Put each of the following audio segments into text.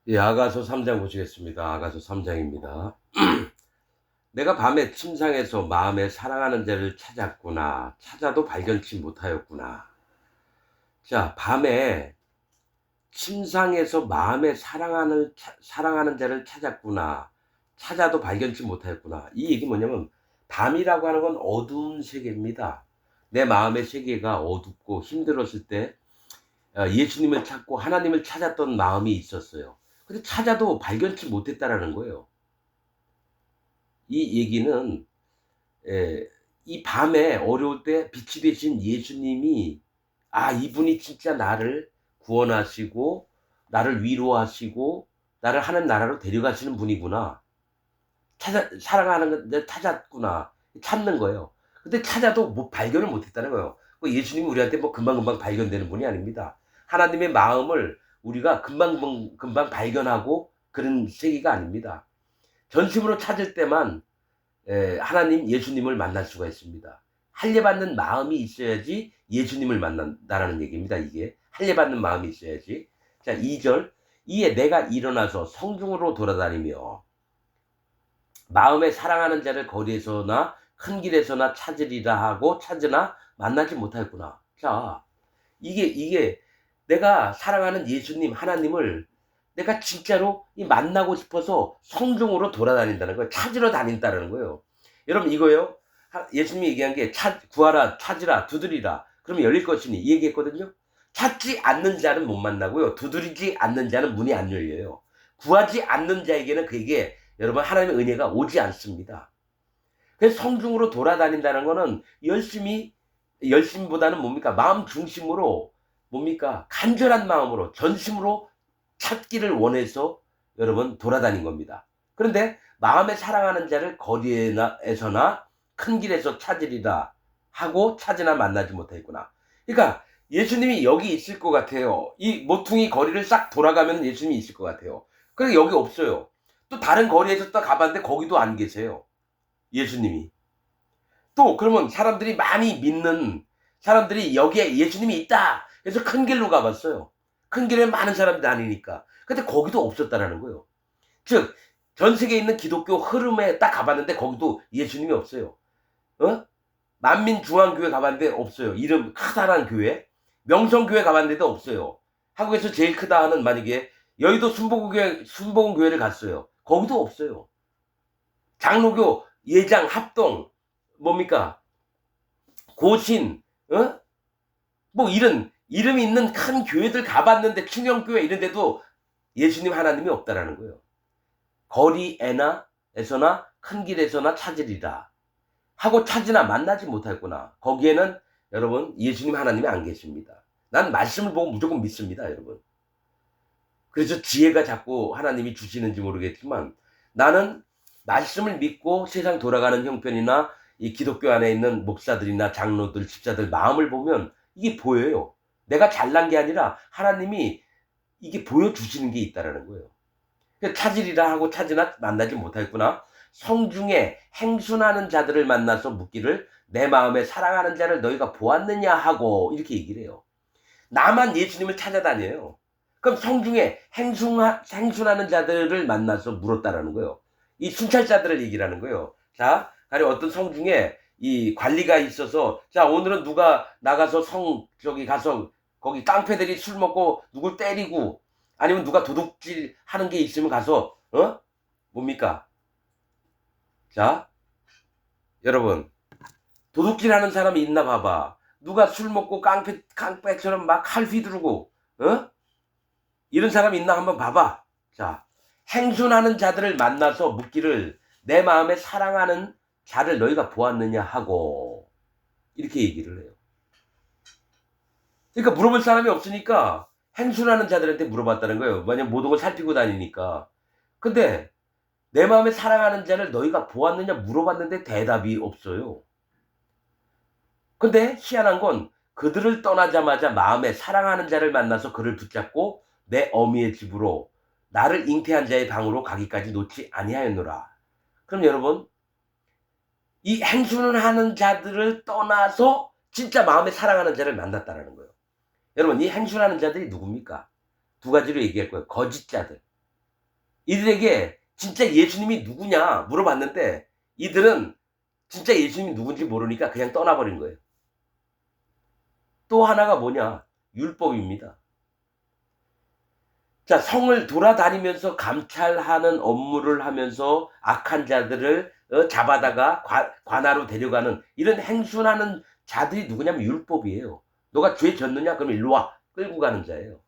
예, 아가서 3장 보시겠습니다. 아가서 3장입니다. 내가 밤에 침상에서 마음에 사랑하는 자를 찾았구나. 찾아도 발견치 못하였구나. 자, 밤에 침상에서 마음에 사랑하는 자를 찾았구나. 찾아도 발견치 못하였구나. 이 얘기 뭐냐면, 밤이라고 하는 건 어두운 세계입니다. 내 마음의 세계가 어둡고 힘들었을 때 예수님을 찾고 하나님을 찾았던 마음이 있었어요. 근데 찾아도 발견치 못했다라는 거예요. 이 얘기는 에, 이 밤에 어려울 때 빛이 되신 예수님이, 이분이 진짜 나를 구원하시고 나를 위로하시고 나를 하는 나라로 데려가시는 분이구나. 사랑하는 건데 찾았구나. 찾는 거예요. 근데 찾아도 뭐 발견을 못했다는 거예요. 예수님이 우리한테 뭐 금방금방 발견되는 분이 아닙니다. 하나님의 마음을 우리가 금방 발견하고 그런 세계가 아닙니다. 전심으로 찾을 때만 하나님 예수님을 만날 수가 있습니다. 할례받는 마음이 있어야지 예수님을 만난다라는 얘기입니다. 이게 할례받는 마음이 있어야지. 자, 2절. 이에 내가 일어나서 성중으로 돌아다니며 마음에 사랑하는 자를 거리에서나 큰 길에서나 찾으리라 하고 찾으나 만나지 못하였구나. 자, 이게 내가 사랑하는 예수님 하나님을 내가 진짜로 만나고 싶어서 성중으로 돌아다닌다는 거예요. 찾으러 다닌다는 거예요. 여러분, 이거요. 예수님이 얘기한 게 구하라, 찾으라, 두드리라. 그러면 열릴 것이니 이 얘기했거든요. 찾지 않는 자는 못 만나고요. 두드리지 않는 자는 문이 안 열려요. 구하지 않는 자에게는 그게 여러분 하나님의 은혜가 오지 않습니다. 그래서 성중으로 돌아다닌다는 거는 열심보다는 뭡니까? 마음 중심으로 뭡니까? 간절한 마음으로 전심으로 찾기를 원해서 여러분 돌아다닌 겁니다. 그런데 마음에 사랑하는 자를 거리에서나 큰 길에서 찾으리라 하고 찾으나 만나지 못하겠구나. 그러니까 예수님이 여기 있을 것 같아요. 이 모퉁이 거리를 싹 돌아가면 예수님이 있을 것 같아요. 그런데 여기 없어요. 또 다른 거리에서 또 가봤는데 거기도 안 계세요. 예수님이. 또 그러면 사람들이 많이 믿는 사람들이 여기에 예수님이 있다. 그래서 큰 길로 가봤어요. 큰 길에 많은 사람들이 다니니까. 근데 거기도 없었다라는 거예요. 즉, 전 세계에 있는 기독교 흐름에 딱 가봤는데 거기도 예수님이 없어요. 만민중앙교회 가봤는데 없어요. 이름 크다란 교회. 명성교회 가봤는데도 없어요. 한국에서 제일 크다 하는 만약에 여의도 순복음교회를 갔어요. 거기도 없어요. 장로교 예장 합동 뭡니까? 고신, 뭐 이런 이름이 있는 큰 교회들 가봤는데 충영교회 이런 데도 예수님 하나님이 없다라는 거예요. 거리에서나 큰 길에서나 찾으리라 하고 찾으나 만나지 못하겠구나. 거기에는 여러분 예수님 하나님이 안 계십니다. 난 말씀을 보고 무조건 믿습니다, 여러분. 그래서 지혜가 자꾸 하나님이 주시는지 모르겠지만 나는 말씀을 믿고 세상 돌아가는 형편이나 이 기독교 안에 있는 목사들이나 장로들, 집사들 마음을 보면 이게 보여요. 내가 잘난 게 아니라 하나님이 이게 보여주시는 게 있다라는 거예요. 찾으리라 하고 찾으나 만나지 못하겠구나. 성중에 행순하는 자들을 만나서 묻기를 내 마음에 사랑하는 자를 너희가 보았느냐 하고 이렇게 얘기를 해요. 나만 예수님을 찾아다녀요. 그럼 성중에 행순하는 자들을 만나서 물었다라는 거예요. 이 순찰자들을 얘기하는 거예요. 자, 가령 어떤 성중에 이 관리가 있어서 자, 오늘은 누가 나가서 저기 가서 거기 깡패들이 술 먹고 누굴 때리고 아니면 누가 도둑질 하는 게 있으면 가서 뭡니까? 자, 여러분 도둑질 하는 사람이 있나 봐봐. 누가 술 먹고 깡패처럼 막 칼 휘두르고 이런 사람이 있나 한번 봐봐. 자, 행순하는 자들을 만나서 묻기를 내 마음에 사랑하는 자를 너희가 보았느냐 하고 이렇게 얘기를 해요. 그러니까 물어볼 사람이 없으니까 행순하는 자들한테 물어봤다는 거예요. 만약 모든 걸 살피고 다니니까. 근데 내 마음에 사랑하는 자를 너희가 보았느냐 물어봤는데 대답이 없어요. 근데 희한한 건 그들을 떠나자마자 마음에 사랑하는 자를 만나서 그를 붙잡고 내 어미의 집으로 나를 잉태한 자의 방으로 가기까지 놓지 아니하였노라. 그럼 여러분 이 행순을 하는 자들을 떠나서 진짜 마음에 사랑하는 자를 만났다는 거예요. 여러분 이 행순하는 자들이 누굽니까? 두 가지로 얘기할 거예요. 거짓자들. 이들에게 진짜 예수님이 누구냐 물어봤는데 이들은 진짜 예수님이 누군지 모르니까 그냥 떠나버린 거예요. 또 하나가 뭐냐? 율법입니다. 자, 성을 돌아다니면서 감찰하는 업무를 하면서 악한 자들을 잡아다가 관하로 데려가는 이런 행순하는 자들이 누구냐면 율법이에요. 너가 죄 졌느냐? 그럼 일로 와. 끌고 가는 자예요.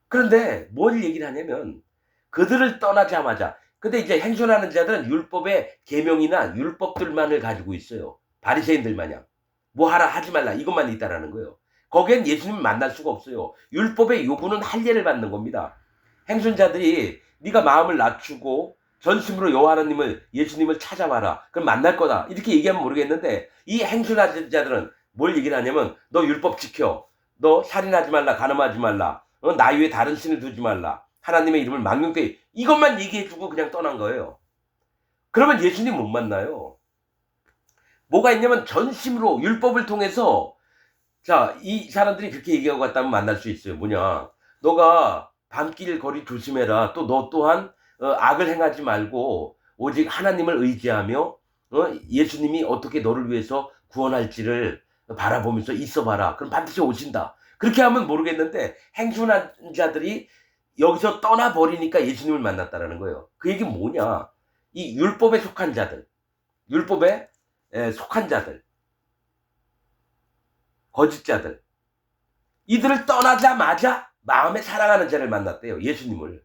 그런데 뭘 얘기를 하냐면 그들을 떠나자마자 근데 이제 행순하는 자들은 율법의 계명이나 율법들만을 가지고 있어요. 바리새인들 마냥. 뭐 하라 하지 말라 이것만 있다라는 거예요. 거기엔 예수님 만날 수가 없어요. 율법의 요구는 할례를 받는 겁니다. 행순자들이 네가 마음을 낮추고 전심으로 여호와 하나님을 예수님을 찾아봐라. 그럼 만날 거다. 이렇게 얘기하면 모르겠는데 이 행순하는 자들은 뭘 얘기를 하냐면 너 율법 지켜. 너 살인하지 말라. 간음하지 말라. 나 위에 다른 신을 두지 말라. 하나님의 이름을 망령되이 이것만 얘기해주고 그냥 떠난 거예요. 그러면 예수님 못 만나요. 뭐가 있냐면 전심으로 율법을 통해서 자, 이 사람들이 그렇게 얘기하고 갔다면 만날 수 있어요. 뭐냐. 너가 밤길 거리 조심해라. 또 너 또한 악을 행하지 말고 오직 하나님을 의지하며 예수님이 어떻게 너를 위해서 구원할지를 바라보면서 있어봐라. 그럼 반드시 오신다. 그렇게 하면 모르겠는데 행순한 자들이 여기서 떠나버리니까 예수님을 만났다라는 거예요. 그 얘기는 뭐냐. 이 율법에 속한 자들. 율법에 속한 자들. 거짓자들. 이들을 떠나자마자 마음에 사랑하는 자를 만났대요. 예수님을.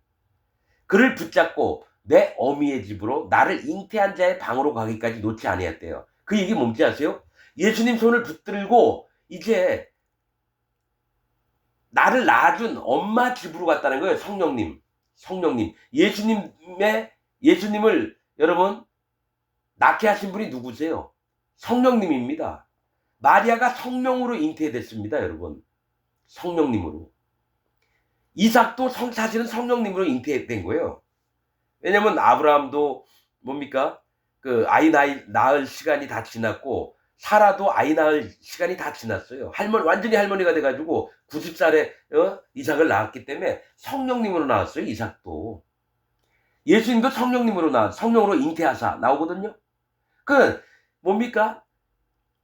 그를 붙잡고 내 어미의 집으로 나를 잉태한 자의 방으로 가기까지 놓지 아니했대요. 그 얘기 뭔지 아세요? 예수님 손을 붙들고 이제 나를 낳아준 엄마 집으로 갔다는 거예요. 성령님. 성령님. 예수님을 여러분 낳게 하신 분이 누구세요? 성령님입니다. 마리아가 성령으로 잉태됐습니다. 여러분. 성령님으로. 이삭도 사실은 성령님으로 잉태된 거예요. 왜냐면 아브라함도 뭡니까? 그 아이 낳을 시간이 다 지났고 사라도 아이 낳을 시간이 다 지났어요. 완전히 할머니가 돼가지고 90살에 이삭을 낳았기 때문에 성령님으로 나왔어요. 이삭도. 예수님도 성령으로 잉태하사 나오거든요. 그 뭡니까?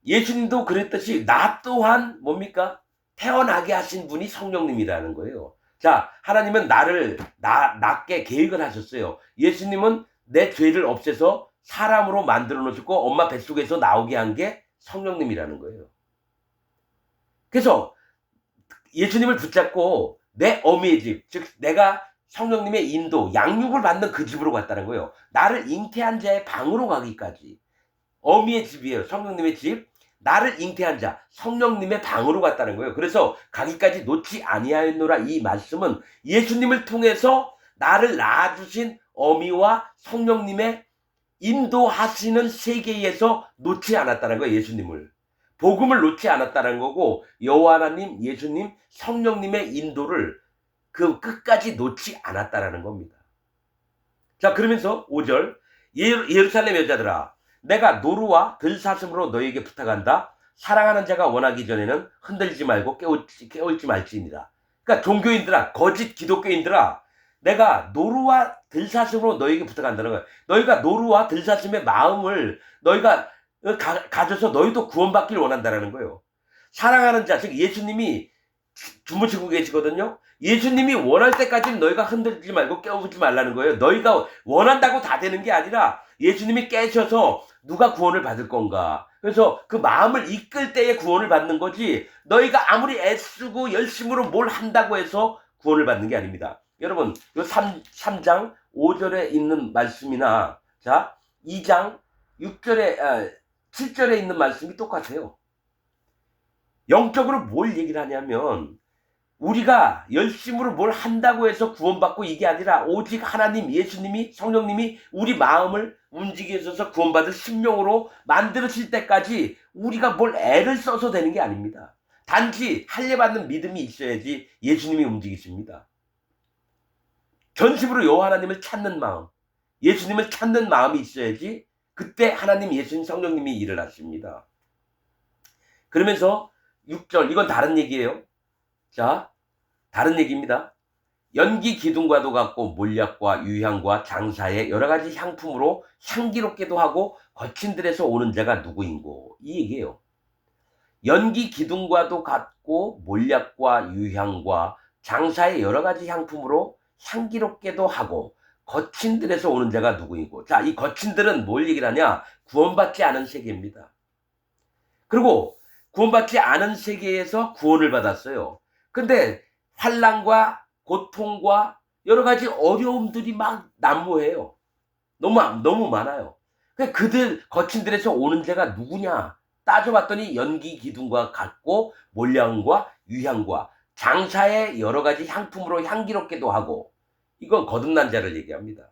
예수님도 그랬듯이 나 또한 뭡니까? 태어나게 하신 분이 성령님이라는 거예요. 자, 하나님은 나를 낳게 계획을 하셨어요. 예수님은 내 죄를 없애서 사람으로 만들어 놓으셨고 엄마 뱃속에서 나오게 한 게 성령님이라는 거예요. 그래서 예수님을 붙잡고 내 어미의 집, 즉 내가 성령님의 인도, 양육을 받는 그 집으로 갔다는 거예요. 나를 잉태한 자의 방으로 가기까지. 어미의 집이에요. 성령님의 집. 나를 잉태한 자, 성령님의 방으로 갔다는 거예요. 그래서 가기까지 놓지 아니하였노라 이 말씀은 예수님을 통해서 나를 낳아주신 어미와 성령님의 인도하시는 세계에서 놓지 않았다는 거예요. 예수님을. 복음을 놓지 않았다는 거고 여호와 하나님, 예수님, 성령님의 인도를 그 끝까지 놓지 않았다는 겁니다. 자, 그러면서 5절 예루살렘 여자들아 내가 노루와 들사슴으로 너에게 부탁한다. 사랑하는 자가 원하기 전에는 흔들지 말고 깨울지 말지니라. 그러니까 종교인들아, 거짓 기독교인들아, 내가 노루와 들사슴으로 너에게 부탁한다는 거야. 너희가 노루와 들사슴의 마음을 너희가 가져서 너희도 구원받기를 원한다는 거예요. 사랑하는 자, 즉 예수님이 주무시고 계시거든요. 예수님이 원할 때까지는 너희가 흔들지 말고 깨우지 말라는 거예요. 너희가 원한다고 다 되는 게 아니라 예수님이 깨셔서 누가 구원을 받을 건가. 그래서 그 마음을 이끌 때에 구원을 받는 거지 너희가 아무리 애쓰고 열심으로 뭘 한다고 해서 구원을 받는 게 아닙니다. 여러분 요 3장 5절에 있는 말씀이나 자 2장 7절에 있는 말씀이 똑같아요. 영적으로 뭘 얘기를 하냐면 우리가 열심으로 뭘 한다고 해서 구원받고 이게 아니라 오직 하나님 예수님이 성령님이 우리 마음을 움직이게 해서 구원받을 심령으로 만들어질 때까지 우리가 뭘 애를 써서 되는 게 아닙니다. 단지 할례받는 믿음이 있어야지 예수님이 움직이십니다. 전심으로 여호와 하나님을 찾는 마음, 예수님을 찾는 마음이 있어야지 그때 하나님 예수님 성령님이 일을 하십니다. 그러면서 6절 이건 다른 얘기예요. 자, 다른 얘기입니다. 연기 기둥과도 같고 몰약과 유향과 장사의 여러 가지 향품으로 향기롭게도 하고 거친 들에서 오는 자가 누구인고 이 얘기예요. 연기 기둥과도 같고 몰약과 유향과 장사의 여러 가지 향품으로 향기롭게도 하고 거친 들에서 오는 자가 누구이고 자, 이 거친 들은 뭘 얘기를 하냐? 구원받지 않은 세계입니다. 그리고 구원받지 않은 세계에서 구원을 받았어요. 근데 환난과 고통과 여러 가지 어려움들이 막 난무해요. 너무 많아요. 그들 거친 들에서 오는 자가 누구냐? 따져봤더니 연기 기둥과 같고 몰량과 유향과 장사의 여러 가지 향품으로 향기롭게도 하고 이건 거듭난 자를 얘기합니다.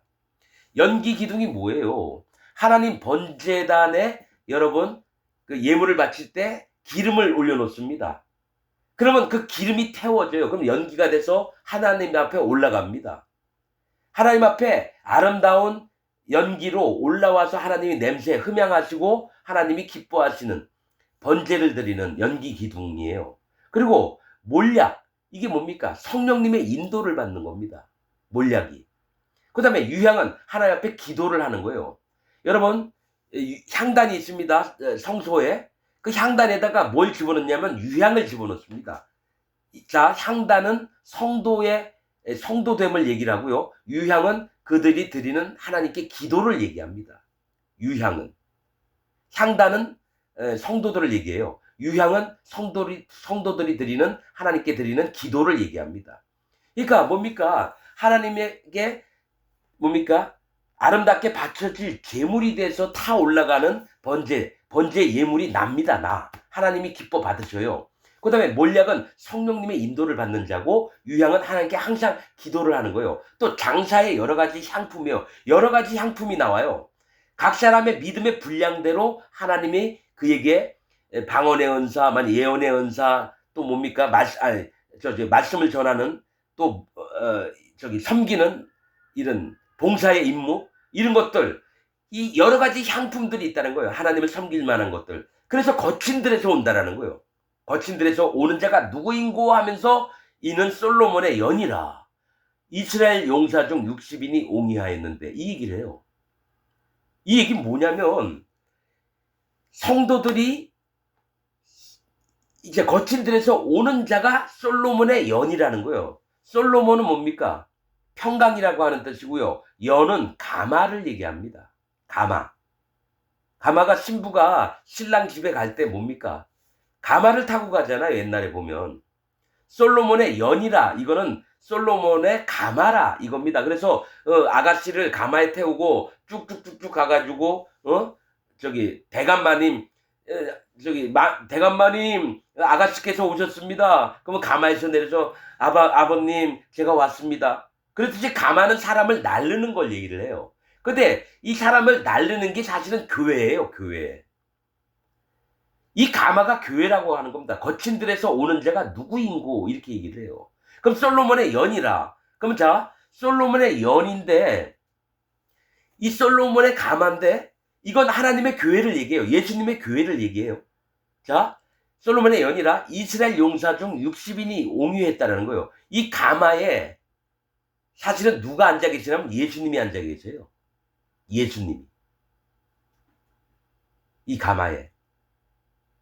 연기 기둥이 뭐예요? 하나님 번제단에 여러분 그 예물을 바칠 때 기름을 올려놓습니다. 그러면 그 기름이 태워져요. 그럼 연기가 돼서 하나님 앞에 올라갑니다. 하나님 앞에 아름다운 연기로 올라와서 하나님이 냄새에 흠양하시고 하나님이 기뻐하시는 번제를 드리는 연기 기둥이에요. 그리고 몰약, 이게 뭡니까? 성령님의 인도를 받는 겁니다. 몰약이. 그 다음에 유향은 하나님 앞에 기도를 하는 거예요. 여러분 향단이 있습니다. 성소에. 그 향단에다가 뭘 집어넣냐면 유향을 집어넣습니다. 자, 향단은 성도의 성도됨을 얘기를 하고요. 유향은 그들이 드리는 하나님께 기도를 얘기합니다. 유향은. 향단은 성도들을 얘기해요. 유향은 성도들이 드리는 하나님께 드리는 기도를 얘기합니다. 그러니까 뭡니까? 하나님에게 뭡니까? 아름답게 바쳐질 제물이 돼서 타 올라가는 번제 예물이 납니다. 하나님이 기뻐 받으셔요. 그 다음에 몰약은 성령님의 인도를 받는 자고 유향은 하나님께 항상 기도를 하는 거예요. 또 장사의 여러 가지 향품이요. 여러 가지 향품이 나와요. 각 사람의 믿음의 분량대로 하나님이 그에게 방언의 은사, 예언의 은사, 또 뭡니까? 말씀을 전하는 또 섬기는 이런 봉사의 임무 이런 것들 이 여러 가지 향품들이 있다는 거예요. 하나님을 섬길 만한 것들. 그래서 거친 들에서 온다라는 거예요. 거친 들에서 오는 자가 누구인고 하면서 이는 솔로몬의 연이라. 이스라엘 용사 중 60인이 옹이하였는데 이 얘기를 해요. 이 얘기는 뭐냐면 성도들이 이제 거친 들에서 오는 자가 솔로몬의 연이라는 거예요. 솔로몬은 뭡니까? 평강이라고 하는 뜻이고요. 연은 가마를 얘기합니다. 가마가 신부가 신랑 집에 갈 때 뭡니까? 가마를 타고 가잖아요. 옛날에 보면. 솔로몬의 연이라 이거는 솔로몬의 가마라 이겁니다. 그래서 아가씨를 가마에 태우고 쭉쭉쭉쭉 가가지고 대감마님 대감마님 아가씨께서 오셨습니다. 그러면 가마에서 내려서 아버님 제가 왔습니다. 그렇듯이 가마는 사람을 날르는 걸 얘기를 해요. 근데 이 사람을 날르는 게 사실은 교회예요. 교회. 이 가마가 교회라고 하는 겁니다. 거친 들에서 오는 자가 누구인고 이렇게 얘기를 해요. 그럼 솔로몬의 연이라. 그럼 자, 솔로몬의 연인데 이 솔로몬의 가마인데 이건 하나님의 교회를 얘기해요. 예수님의 교회를 얘기해요. 자, 솔로몬의 연이라 이스라엘 용사 중 60인이 옹유했다는 거예요. 이 가마에 사실은 누가 앉아 계시냐면 예수님이 앉아 계세요. 예수님이. 이 가마에.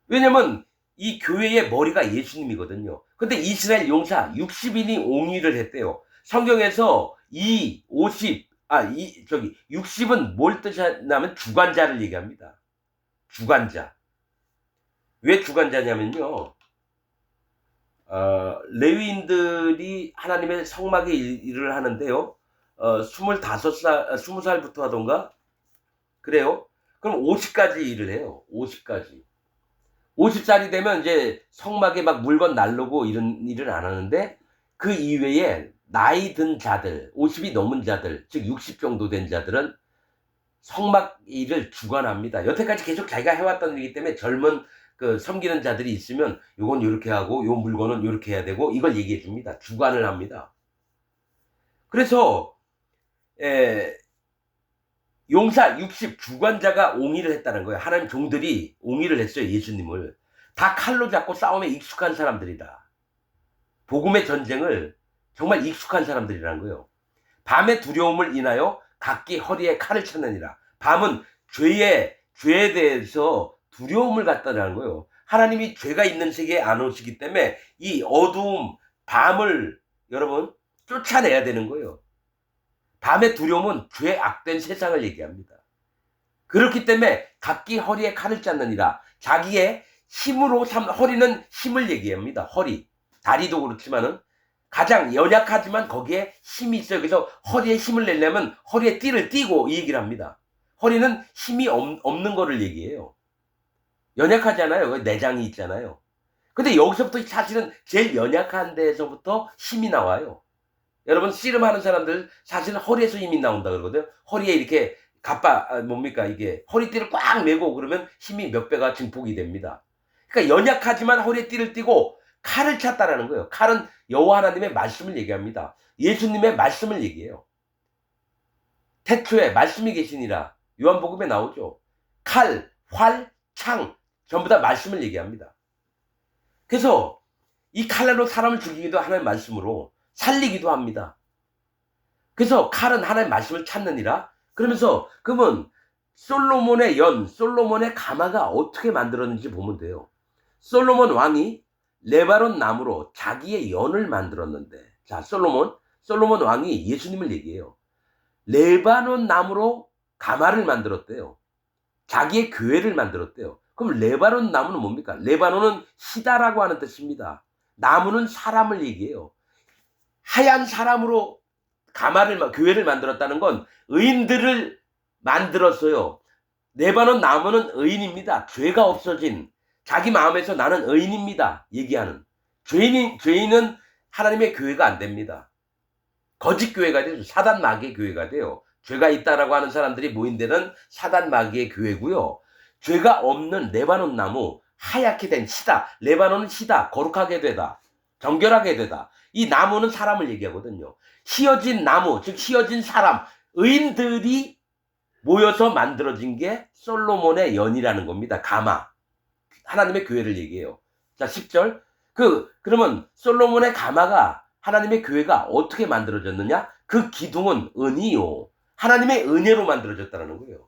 왜냐면 이 교회의 머리가 예수님이거든요. 근데 이스라엘 용사 60인이 옹의를 했대요. 성경에서 60은 뭘 뜻하냐면 주관자를 얘기합니다. 주관자. 왜 주관자냐면요. 레위인들이 하나님의 성막의 일을 하는데요. 20살부터 하던가? 그래요? 그럼 50까지 일을 해요. 50까지. 50살이 되면 이제 성막에 막 물건 날르고 이런 일을 안 하는데 그 이외에 나이 든 자들, 50이 넘은 자들, 즉 60 정도 된 자들은 성막 일을 주관합니다. 여태까지 계속 자기가 해왔던 일이기 때문에 젊은 섬기는 자들이 있으면 요건 요렇게 하고 요 물건은 요렇게 해야 되고 이걸 얘기해 줍니다. 주관을 합니다. 그래서 용사 60 주관자가 옹의를 했다는 거예요. 하나님 종들이 옹의를 했어요. 예수님을. 다 칼로 잡고 싸움에 익숙한 사람들이다. 복음의 전쟁을 정말 익숙한 사람들이라는 거예요. 밤의 두려움을 인하여 각기 허리에 칼을 찾느니라. 밤은 죄에 대해서 두려움을 갖다라는 거예요. 하나님이 죄가 있는 세계에 안 오시기 때문에 이 어두움, 밤을 여러분 쫓아내야 되는 거예요. 밤의 두려움은 죄 악된 세상을 얘기합니다. 그렇기 때문에 각기 허리에 칼을 짰느니라. 자기의 힘으로 허리는 힘을 얘기합니다. 허리. 다리도 그렇지만은 가장 연약하지만 거기에 힘이 있어요. 그래서 허리에 힘을 내려면 허리에 띠를 띠고 이 얘기를 합니다. 허리는 힘이 없는 거를 얘기해요. 연약하잖아요. 내장이 있잖아요. 근데 여기서부터 사실은 제일 연약한 데에서부터 힘이 나와요. 여러분 씨름하는 사람들 사실은 허리에서 힘이 나온다 그러거든요. 허리에 이렇게 뭡니까 이게 허리띠를 꽉 메고 그러면 힘이 몇 배가 증폭이 됩니다. 그러니까 연약하지만 허리에 띠를 띠고 칼을 찼다라는 거예요. 칼은 여호와 하나님의 말씀을 얘기합니다. 예수님의 말씀을 얘기해요. 태초에 말씀이 계시니라. 요한복음에 나오죠. 칼, 활, 창 전부 다 말씀을 얘기합니다. 그래서 이 칼날로 사람을 죽이기도 하나님의 말씀으로 살리기도 합니다. 그래서 칼은 하나님의 말씀을 찾느니라. 그러면서 그러면 솔로몬의 가마가 어떻게 만들었는지 보면 돼요. 솔로몬 왕이 레바논 나무로 자기의 연을 만들었는데, 자, 솔로몬 왕이 예수님을 얘기해요. 레바논 나무로 가마를 만들었대요. 자기의 교회를 만들었대요. 그럼 레바논 나무는 뭡니까? 레바논은 희다라고 하는 뜻입니다. 나무는 사람을 얘기해요. 하얀 사람으로 교회를 만들었다는 건 의인들을 만들었어요. 레바논 나무는 의인입니다. 죄가 없어진 자기 마음에서 나는 의인입니다. 얘기하는 죄인은 하나님의 교회가 안 됩니다. 거짓 교회가 돼요. 사단 마귀의 교회가 돼요. 죄가 있다라고 하는 사람들이 모인 데는 사단 마귀의 교회고요. 죄가 없는 레바논 나무, 하얗게 된 시다. 레바논은 시다. 거룩하게 되다. 정결하게 되다. 이 나무는 사람을 얘기하거든요. 휘어진 나무, 즉 휘어진 사람, 의인들이 모여서 만들어진 게 솔로몬의 연이라는 겁니다. 가마. 하나님의 교회를 얘기해요. 자, 10절. 그러면 솔로몬의 가마가 하나님의 교회가 어떻게 만들어졌느냐? 그 기둥은 은이요. 하나님의 은혜로 만들어졌다는 거예요.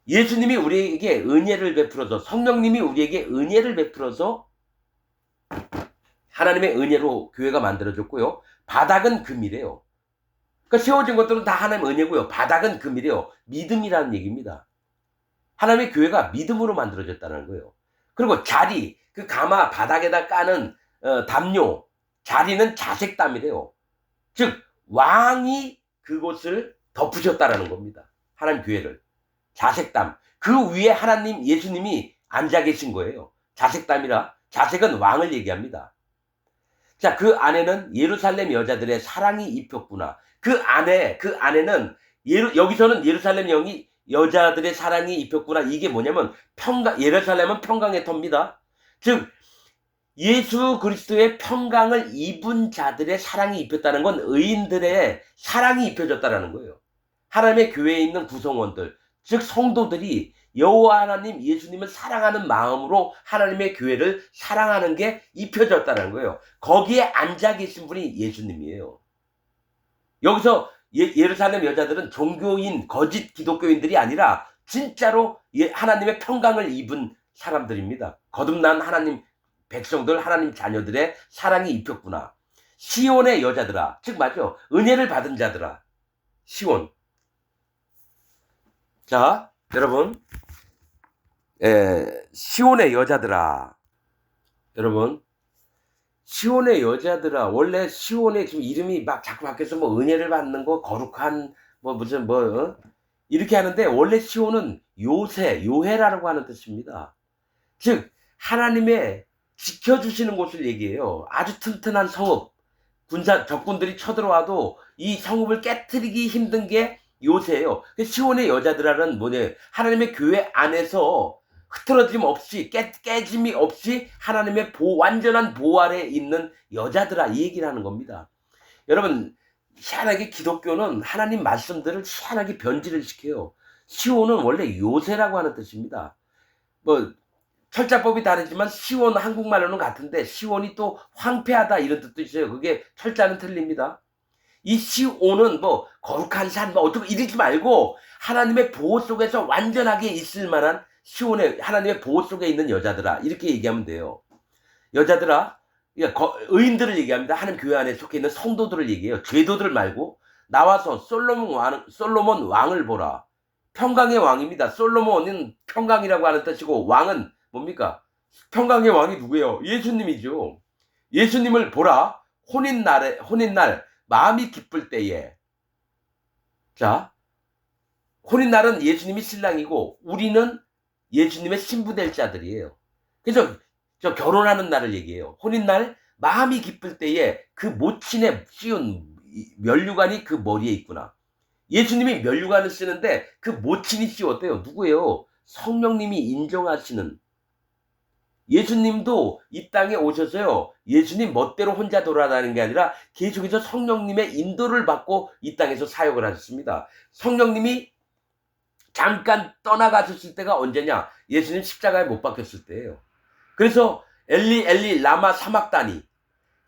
예수님이 우리에게 은혜를 베풀어서, 성령님이 우리에게 은혜를 베풀어서 하나님의 은혜로 교회가 만들어졌고요. 바닥은 금이래요. 그러니까 세워진 것들은 다 하나님의 은혜고요. 바닥은 금이래요. 믿음이라는 얘기입니다. 하나님의 교회가 믿음으로 만들어졌다는 거예요. 그리고 자리, 그 가마 바닥에다 까는 담요, 자리는 자색담이래요. 즉 왕이 그곳을 덮으셨다라는 겁니다. 하나님 교회를. 자색담. 그 위에 하나님 예수님이 앉아 계신 거예요. 자색담이라. 자색은 왕을 얘기합니다. 자, 그 안에는 예루살렘 여자들의 사랑이 입혔구나. 그 안에는 여기서는 예루살렘 여자들의 사랑이 입혔구나. 이게 뭐냐면 예루살렘은 평강의 터입니다. 즉 예수 그리스도의 평강을 입은 자들의 사랑이 입혔다는 건 의인들의 사랑이 입혀졌다는 거예요. 하나님의 교회에 있는 구성원들, 즉 성도들이 여호와 하나님 예수님을 사랑하는 마음으로 하나님의 교회를 사랑하는 게 입혀졌다는 거예요. 거기에 앉아 계신 분이 예수님이에요. 여기서 예루살렘 여자들은 종교인, 거짓 기독교인들이 아니라 진짜로 하나님의 평강을 입은 사람들입니다. 거듭난 하나님 백성들, 하나님 자녀들의 사랑이 입혔구나. 시온의 여자들아, 즉 맞죠? 은혜를 받은 자들아. 시온. 자, 여러분, 시온의 여자들아. 여러분, 시온의 여자들아. 원래 시온의 지금 이름이 막 자꾸 바뀌어서 뭐 은혜를 받는 거, 거룩한 이렇게 하는데 원래 시온은 요해라고 하는 뜻입니다. 즉 하나님의 지켜주시는 곳을 얘기해요. 아주 튼튼한 성읍, 적군들이 쳐들어와도 이 성읍을 깨트리기 힘든 게 요새예요. 시온의 여자들아는 뭐냐? 하나님의 교회 안에서 흐트러짐 없이 깨짐이 없이 하나님의 완전한 보호 아래 있는 여자들아, 이 얘기를 하는 겁니다. 여러분, 희한하게 기독교는 하나님 말씀들을 희한하게 변질을 시켜요. 시온은 원래 요새라고 하는 뜻입니다. 철자법이 다르지만 시온 한국말로는 같은데 시온이 또 황폐하다 이런 뜻도 있어요. 그게 철자는 틀립니다. 이 시온은 뭐 거룩한 산 뭐 어떻게 이러지 말고 하나님의 보호 속에서 완전하게 있을 만한 시온의 하나님의 보호 속에 있는 여자들아 이렇게 얘기하면 돼요. 여자들아, 그러니까 의인들을 얘기합니다. 하나님 교회 안에 속해 있는 성도들을 얘기해요. 죄도들 말고 나와서 솔로몬 왕을 보라. 평강의 왕입니다. 솔로몬은 평강이라고 하는 뜻이고 왕은 뭡니까? 평강의 왕이 누구예요? 예수님이죠. 예수님을 보라. 혼인날 마음이 기쁠 때에. 자, 혼인날은 예수님이 신랑이고 우리는 예수님의 신부 될 자들이에요. 그래서 저 결혼하는 날을 얘기해요. 혼인날 마음이 기쁠 때에 그 모친에 씌운 면류관이 그 머리에 있구나. 예수님이 면류관을 쓰는데 그 모친이 씌웠대요. 누구예요? 성령님이 인정하시는. 예수님도 이 땅에 오셔서요. 예수님 멋대로 혼자 돌아다니는 게 아니라 계속해서 성령님의 인도를 받고 이 땅에서 사역을 하셨습니다. 성령님이 잠깐 떠나가셨을 때가 언제냐? 예수님 십자가에 못 박혔을 때예요. 그래서 엘리 라마 사막다니.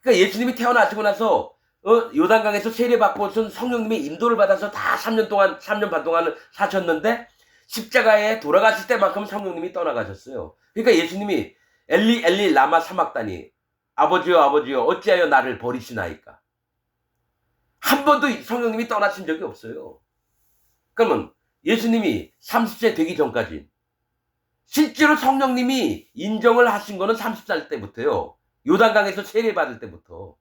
그러니까 예수님이 태어나시고 나서 요단강에서 세례받고선 성령님의 인도를 받아서 다 3년 반 동안 사셨는데 십자가에 돌아가실 때만큼 성령님이 떠나가셨어요. 그러니까 예수님이 엘리 라마 사막다니. 아버지여 어찌하여 나를 버리시나이까. 한 번도 성령님이 떠나신 적이 없어요. 그러면 예수님이 30세 되기 전까지 실제로 성령님이 인정을 하신 거는 30살 때부터요. 요단강에서 세례받을 때부터.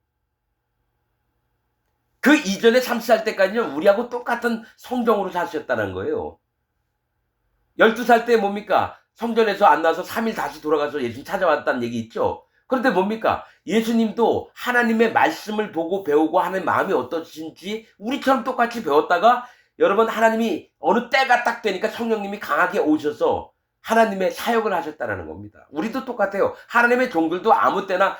그 이전에 30살 때까지는 우리하고 똑같은 성정으로 사셨다는 거예요. 12살 때 뭡니까? 성전에서 안 나와서 3일 다시 돌아가서 예수님 찾아왔다는 얘기 있죠? 그런데 뭡니까? 예수님도 하나님의 말씀을 보고 배우고 하는 마음이 어떠신지 우리처럼 똑같이 배웠다가 여러분 하나님이 어느 때가 딱 되니까 성령님이 강하게 오셔서 하나님의 사역을 하셨다는 겁니다. 우리도 똑같아요. 하나님의 종들도 아무 때나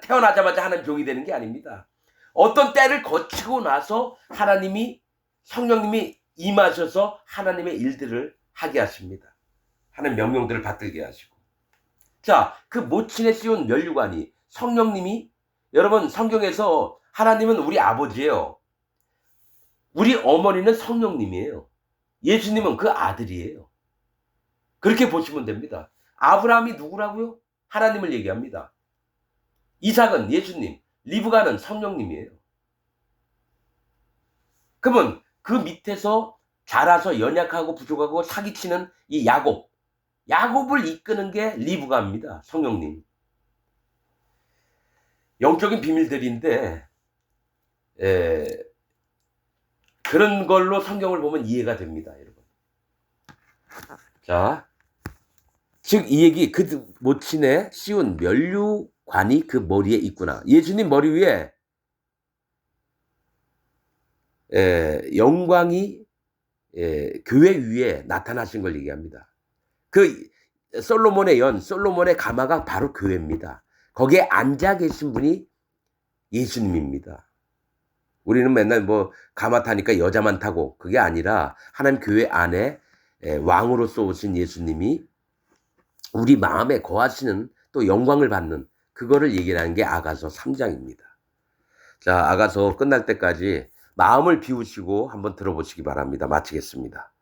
태어나자마자 하나님 종이 되는 게 아닙니다. 어떤 때를 거치고 나서 성령님이 임하셔서 하나님의 일들을 하게 하십니다. 하나님 명령들을 받들게 하시고. 자, 그 모친에 씌운 면류관이 성령님이 여러분 성경에서 하나님은 우리 아버지예요. 우리 어머니는 성령님이에요. 예수님은 그 아들이에요. 그렇게 보시면 됩니다. 아브라함이 누구라고요? 하나님을 얘기합니다. 이삭은 예수님, 리브가는 성령님이에요. 그러면 그 밑에서 자라서 연약하고 부족하고 사기치는 이 야곱을 이끄는 게 리브가입니다. 성령님. 영적인 비밀들인데 그런 걸로 성경을 보면 이해가 됩니다. 여러분. 자, 즉 이 얘기 그 모친에 씌운 면류관이 그 머리에 있구나. 예수님 머리 위에 영광이 교회 위에 나타나신 걸 얘기합니다. 그 솔로몬의 가마가 바로 교회입니다. 거기에 앉아 계신 분이 예수님입니다. 우리는 맨날 뭐 가마 타니까 여자만 타고 그게 아니라 하나님 교회 안에 왕으로서 오신 예수님이 우리 마음에 거하시는 또 영광을 받는 그거를 얘기하는 게 아가서 3장입니다. 자, 아가서 끝날 때까지 마음을 비우시고 한번 들어보시기 바랍니다. 마치겠습니다.